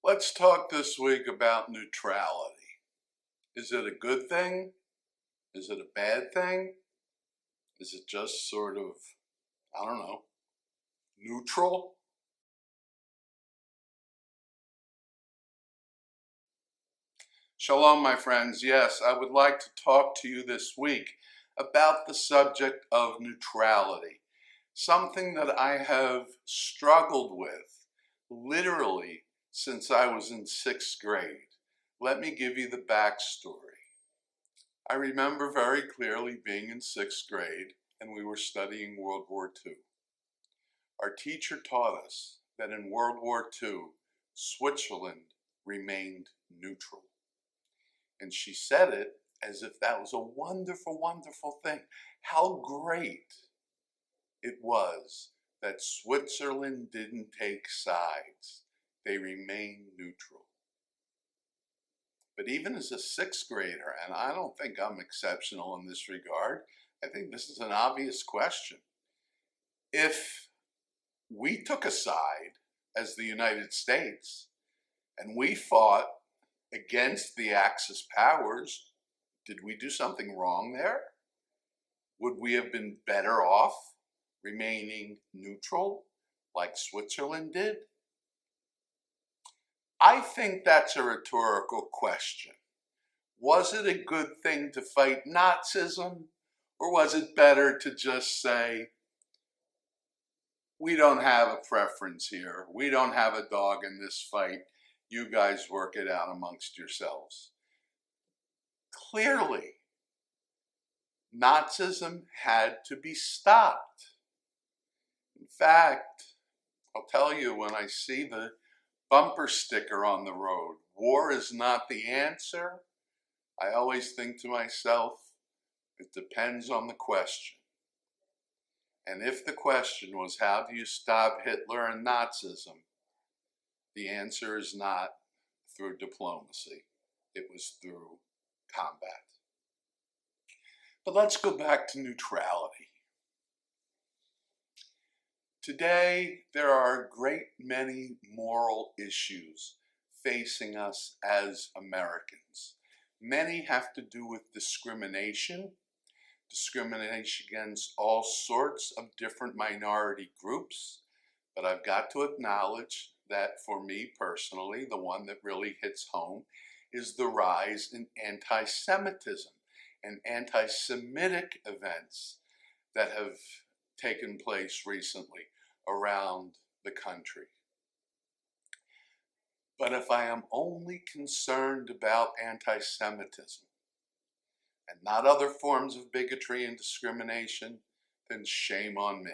Let's talk this week about neutrality. Is it a good thing? Is it a bad thing? Is it just sort of, I don't know, neutral? Shalom, my friends. Yes, I would like to talk to you this week about the subject of neutrality, something that I have struggled with literally since I was in 6th grade. Let me give you the backstory. I remember very clearly being in 6th grade and we were studying World War II. Our teacher taught us that in World War II, Switzerland remained neutral. And she said it as if that was a wonderful, wonderful thing. How great it was that Switzerland didn't take sides. They remained neutral. But even as a 6th grader, and I don't think I'm exceptional in this regard, I think this is an obvious question. If we took a side as the United States and we fought against the Axis powers, did we do something wrong there? Would we have been better off remaining neutral like Switzerland did? I think that's a rhetorical question. Was it a good thing to fight Nazism, or was it better to just say, we don't have a preference here, we don't have a dog in this fight, you guys work it out amongst yourselves? Clearly, Nazism had to be stopped. In fact, I'll tell you, when I see the bumper sticker on the road, war is not the answer, I always think to myself, it depends on the question. And if the question was, how do you stop Hitler and Nazism? The answer is not through diplomacy. It was through combat. But let's go back to neutrality. Today, there are a great many moral issues facing us as Americans. Many have to do with discrimination against all sorts of different minority groups. But I've got to acknowledge that for me personally, the one that really hits home is the rise in anti-Semitism and anti-Semitic events that have taken place recently around the country. But if I am only concerned about anti-Semitism and not other forms of bigotry and discrimination, then shame on me.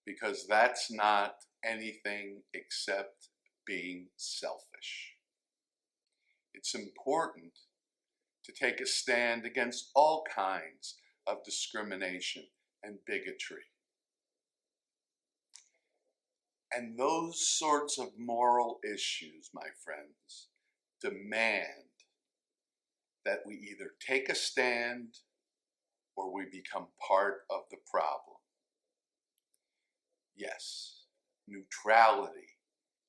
Because that's not anything except being selfish. It's important to take a stand against all kinds of discrimination and bigotry. And those sorts of moral issues, my friends, demand that we either take a stand or we become part of the problem. Yes, neutrality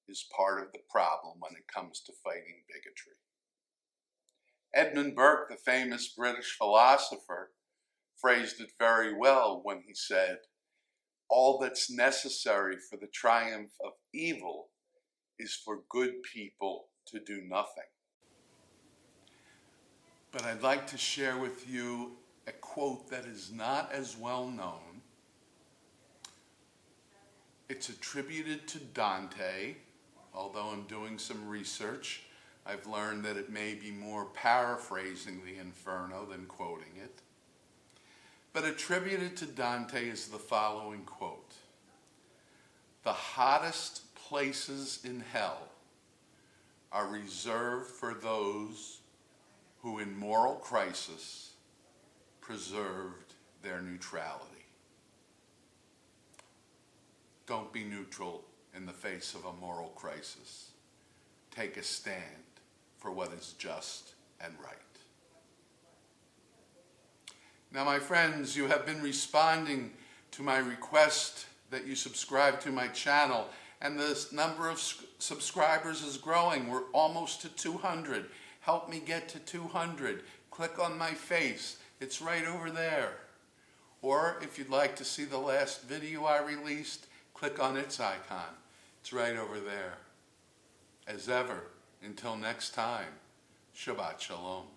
is part of the problem when it comes to fighting bigotry. Edmund Burke, the famous British philosopher, phrased it very well when he said, all that's necessary for the triumph of evil is for good people to do nothing. But I'd like to share with you a quote that is not as well known. It's attributed to Dante, although I'm doing some research. I've learned that it may be more paraphrasing the Inferno than quoting it. But attributed to Dante is the following quote: "The hottest places in hell are reserved for those who in moral crisis preserved their neutrality." Don't be neutral in the face of a moral crisis. Take a stand for what is just and right. Now, my friends, you have been responding to my request that you subscribe to my channel And the number of subscribers is growing. We're almost to 200. Help me get to 200. Click on my face. It's right over there. Or if you'd like to see the last video I released, click on its icon. It's right over there. As ever, until next time, Shabbat Shalom.